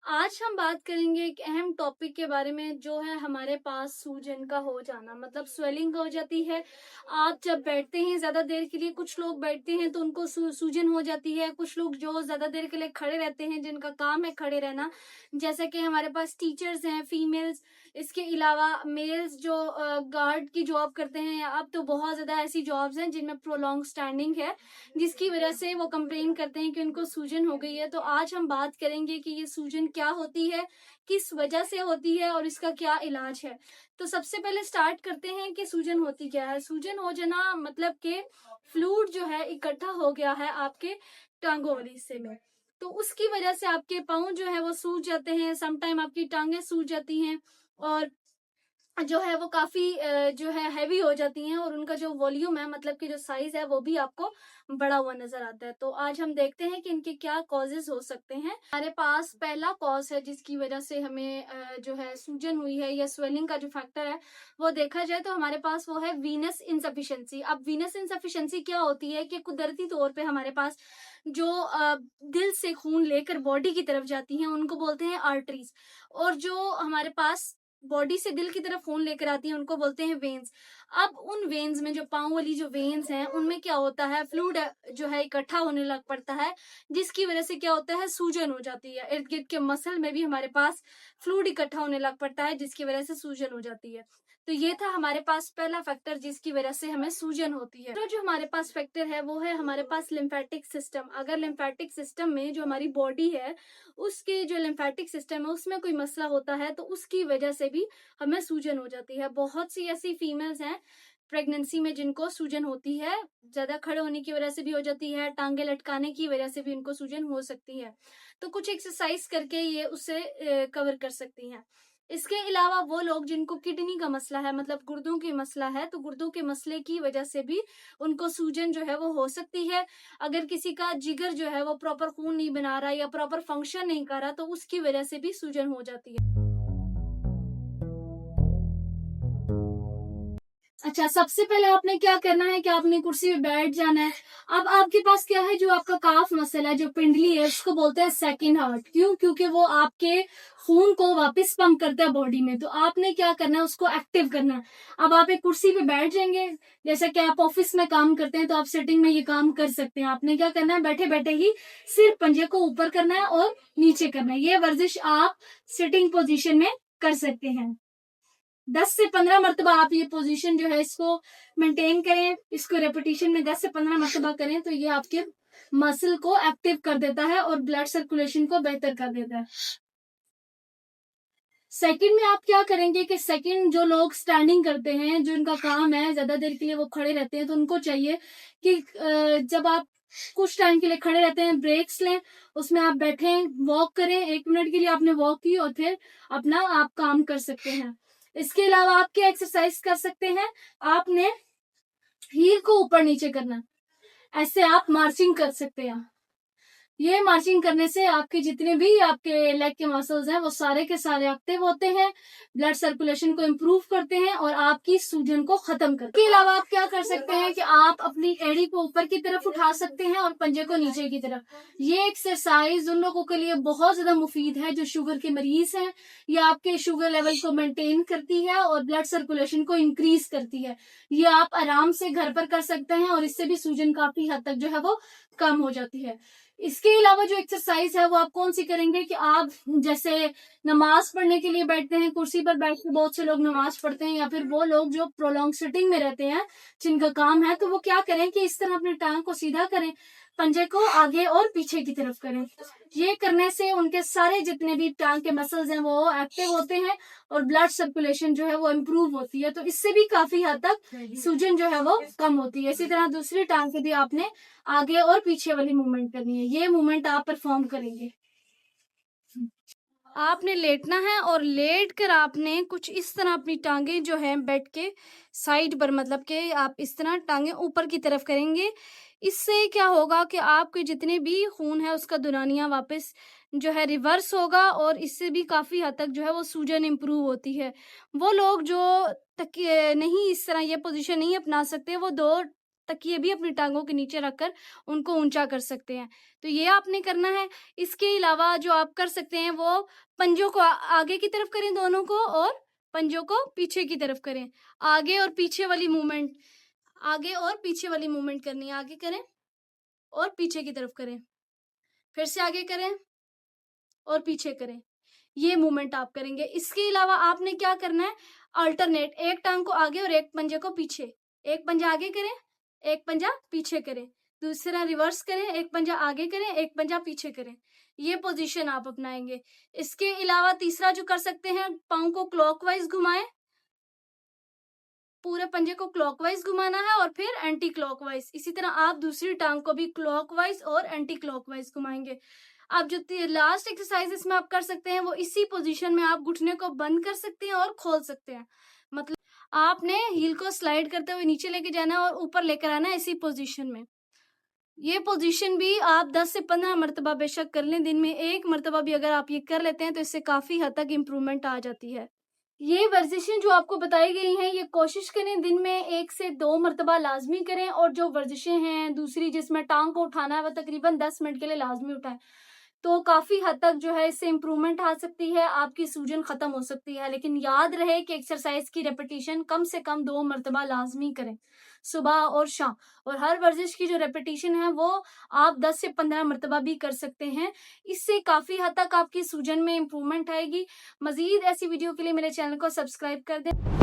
आज हम बात करेंगे एक अहम टॉपिक के बारे में जो है हमारे पास सूजन का हो जाना मतलब स्वेलिंग हो जाती है। आप जब बैठते हैं ज़्यादा देर के लिए, कुछ लोग बैठते हैं तो उनको सूजन हो जाती है। कुछ लोग जो ज़्यादा देर के लिए खड़े रहते हैं, जिनका काम है खड़े रहना, जैसे कि हमारे पास टीचर्स हैं फीमेल्स। इसके अलावा मेल्स जो गार्ड की जॉब करते हैं, अब तो बहुत ज़्यादा ऐसी जॉब्स हैं जिनमें प्रोलॉन्ग स्टैंडिंग है, जिसकी वजह से वो कंप्लेन करते हैं कि उनको सूजन हो गई है। तो आज हम बात करेंगे कि ये सूजन क्या होती है, किस वजह से होती है और इसका क्या इलाज है। तो सबसे पहले स्टार्ट करते हैं कि सूजन होती क्या है। सूजन हो जाना मतलब कि फ्लूइड जो है इकट्ठा हो गया है आपके टांगों वाले हिस्से में, तो उसकी वजह से आपके पाँव जो है वो सूज जाते हैं। समटाइम आपकी टांगें सूज जाती हैं और जो है वो काफ़ी जो है हेवी हो जाती हैं और उनका जो वॉल्यूम है मतलब कि जो साइज़ है वो भी आपको बड़ा हुआ नज़र आता है। तो आज हम देखते हैं कि इनके क्या कॉजेज़ हो सकते हैं। हमारे पास पहला कॉज़ है जिसकी वज़ह से हमें जो है सूजन हुई है या स्वेलिंग का जो फैक्टर है वो देखा जाए तो हमारे पास वो है वीनस इनसफिशिएंसी। अब वीनस इनसफिशिएंसी क्या होती है कि कुदरती तौर पे हमारे पास जो दिल से खून लेकर बॉडी की तरफ जाती हैं उनको बोलते हैं आर्टरीज़, और जो हमारे पास बॉडी से दिल की तरफ खून लेकर आती है उनको बोलते हैं वेन्स। अब उन वेन्स में जो पाँव वाली जो वेन्स हैं उनमें क्या होता है, फ्लूइड जो है इकट्ठा होने लग पड़ता है, जिसकी वजह से क्या होता है, सूजन हो जाती है। इर्द गिर्द के मसल में भी हमारे पास फ्लूइड इकट्ठा होने लग पड़ता है, जिसकी वजह से सूजन हो जाती है। तो ये था हमारे पास पहला फैक्टर जिसकी वजह से हमें सूजन होती है। तो जो हमारे पास फैक्टर है वो है हमारे पास लिम्फेटिक सिस्टम। अगर लिम्फेटिक सिस्टम में जो हमारी बॉडी है उसके जो लिम्फेटिक सिस्टम है उसमें कोई मसला होता है तो उसकी वजह से भी हमें सूजन हो जाती है। बहुत सी ऐसी फीमेल्स हैं प्रेगनेंसी में जिनको सूजन होती है, ज्यादा खड़े होने की वजह से भी हो जाती है, टांगे लटकाने की वजह से भी उनको सूजन हो सकती है। तो कुछ एक्सरसाइज करके ये उससे कवर कर सकती हैं। इसके अलावा वो लोग जिनको किडनी का मसला है मतलब गुर्दों की मसला है, तो गुर्दों के मसले की वजह से भी उनको सूजन जो है वो हो सकती है। अगर किसी का जिगर जो है वो प्रॉपर खून नहीं बना रहा या प्रॉपर फंक्शन नहीं कर रहा तो उसकी वजह से भी सूजन हो जाती है। अच्छा, सबसे पहले आपने क्या करना है कि आपने कुर्सी पे बैठ जाना है। अब आपके पास क्या है, जो आपका काफ मसल है, जो पिंडली है, उसको बोलते हैं सेकंड हार्ट। क्यों? क्योंकि वो आपके खून को वापस पंप करता है बॉडी में। तो आपने क्या करना है, उसको एक्टिव करना है। अब आप एक कुर्सी पे बैठ जाएंगे, जैसे कि आप ऑफिस में काम करते हैं तो आप सिटिंग में ये काम कर सकते हैं। आपने क्या करना है, बैठे बैठे ही सिर्फ पंजे को ऊपर करना है और नीचे करना है। ये वर्जिश आप सिटिंग पोजिशन में कर सकते हैं। 10 से 15 मरतबा आप ये पोजीशन जो है इसको मेंटेन करें, इसको रेपिटेशन में 10 से 15 मरतबा करें तो ये आपके मसल को एक्टिव कर देता है और ब्लड सर्कुलेशन को बेहतर कर देता है। सेकंड में आप क्या करेंगे कि सेकंड जो लोग स्टैंडिंग करते हैं, जो इनका काम है ज्यादा देर के लिए वो खड़े रहते हैं, तो उनको चाहिए कि जब आप कुछ टाइम के लिए खड़े रहते हैं ब्रेक्स लें, उसमें आप बैठें, वॉक करें। 1 मिनट के लिए आपने वॉक की और फिर अपना आप काम कर सकते हैं। इसके अलावा आप क्या एक्सरसाइज कर सकते हैं, आपने हील को ऊपर नीचे करना, ऐसे आप मार्चिंग कर सकते हैं। ये मार्चिंग करने से आपके जितने भी आपके लेग के मसल्स हैं वो सारे के सारे एक्टिव होते हैं, ब्लड सर्कुलेशन को इम्प्रूव करते हैं और आपकी सूजन को खत्म करते हैं। इसके अलावा आप क्या कर सकते हैं कि आप अपनी एड़ी को ऊपर की तरफ उठा सकते हैं और पंजे को नीचे की तरफ। ये एक्सरसाइज उन लोगों के लिए बहुत ज्यादा मुफीद है जो शुगर के मरीज हैं। ये आपके शुगर लेवल को मेंटेन करती है और ब्लड सर्कुलेशन को इंक्रीज करती है। ये आप आराम से घर पर कर सकते हैं और इससे भी सूजन काफी हद तक जो है वो कम हो जाती है। इसके अलावा जो एक्सरसाइज है वो आप कौन सी करेंगे कि आप जैसे नमाज पढ़ने के लिए बैठते हैं, कुर्सी पर बैठ के बहुत से लोग नमाज पढ़ते हैं, या फिर वो लोग जो प्रोलॉन्ग सिटिंग में रहते हैं जिनका काम है, तो वो क्या करें कि इस तरह अपनी टांग को सीधा करें, पंजे को आगे और पीछे की तरफ करें। ये करने से उनके सारे जितने भी टांग के मसल्स हैं वो एक्टिव होते हैं और ब्लड सर्कुलेशन जो है वो इम्प्रूव होती है। तो इससे भी काफी हद तक सूजन जो है वो कम होती है। इसी तरह दूसरी टांग के भी आपने आगे और पीछे वाली मूवमेंट करनी है। ये मूवमेंट आप परफॉर्म करेंगे। आपने लेटना है और लेट कर आपने कुछ इस तरह अपनी टांगे जो है बेड के साइड पर, मतलब कि आप इस तरह टांगे ऊपर की तरफ करेंगे। इससे क्या होगा कि आपके जितने भी खून है उसका दुरानिया वापस जो है रिवर्स होगा और इससे भी काफ़ी हद तक जो है वो सूजन इम्प्रूव होती है। वो लोग जो तक नहीं इस तरह ये पोजीशन नहीं अपना सकते, वो दो तकिए भी अपनी टांगों के नीचे रखकर उनको ऊंचा कर सकते हैं। तो ये आपने करना है। इसके अलावा जो आप कर सकते हैं वो पंजों को आगे की तरफ करें दोनों को, और पंजों को पीछे की तरफ करें। आगे और पीछे वाली मूवमेंट, आगे और पीछे वाली मूवमेंट करनी है। आगे करें और पीछे की तरफ करें, फिर से आगे करें और पीछे करें। ये मूवमेंट आप करेंगे। इसके अलावा आपने क्या करना है, अल्टरनेट, एक टांग को आगे और एक पंजे को पीछे। एक पंजा आगे करें, एक पंजा पीछे करें, दूसरा रिवर्स करें, एक पंजा आगे करें, एक पंजा पीछे करें। ये पोजीशन आप अपनाएंगे। इसके अलावा तीसरा जो कर सकते हैं, पाँव को क्लॉकवाइज घुमाएं, पूरे पंजे को क्लॉकवाइज घुमाना है और फिर एंटी क्लॉकवाइज। इसी तरह आप दूसरी टांग को भी क्लॉकवाइज और एंटी क्लॉकवाइज घुमाएंगे। आप जो लास्ट एक्सरसाइज इसमें आप कर सकते हैं वो इसी पोजीशन में आप घुटने को बंद कर सकते हैं और खोल सकते हैं। मतलब आपने हील को स्लाइड करते हुए नीचे लेके जाना है और ऊपर लेकर आना है इसी पोजीशन में। ये पोजीशन भी आप 10 से 15 मरतबा बेशक कर लें, दिन में 1 मरतबा भी अगर आप ये कर लेते हैं तो इससे काफी हद तक इम्प्रूवमेंट आ जाती है। ये वर्जिशें जो आपको बताई गई हैं, ये कोशिश करें दिन में 1 से 2 मरतबा लाजमी करें। और जो वर्जिशें हैं दूसरी जिसमें टांग को उठाना है वो तकरीबन 10 मिनट के लिए लाजमी उठाएं। तो काफी हद तक जो है इससे इम्प्रूवमेंट आ सकती है, आपकी सूजन खत्म हो सकती है। लेकिन याद रहे कि एक्सरसाइज की रेपिटेशन कम से कम 2 मरतबा लाजमी करें, सुबह और शाम। और हर वर्जिश की जो रेपिटेशन है वो आप 10 से 15 मरतबा भी कर सकते हैं। इससे काफी हद तक आपकी सूजन में इम्प्रूवमेंट आएगी। मजीद ऐसी वीडियो के लिए मेरे चैनल को सब्सक्राइब कर दें।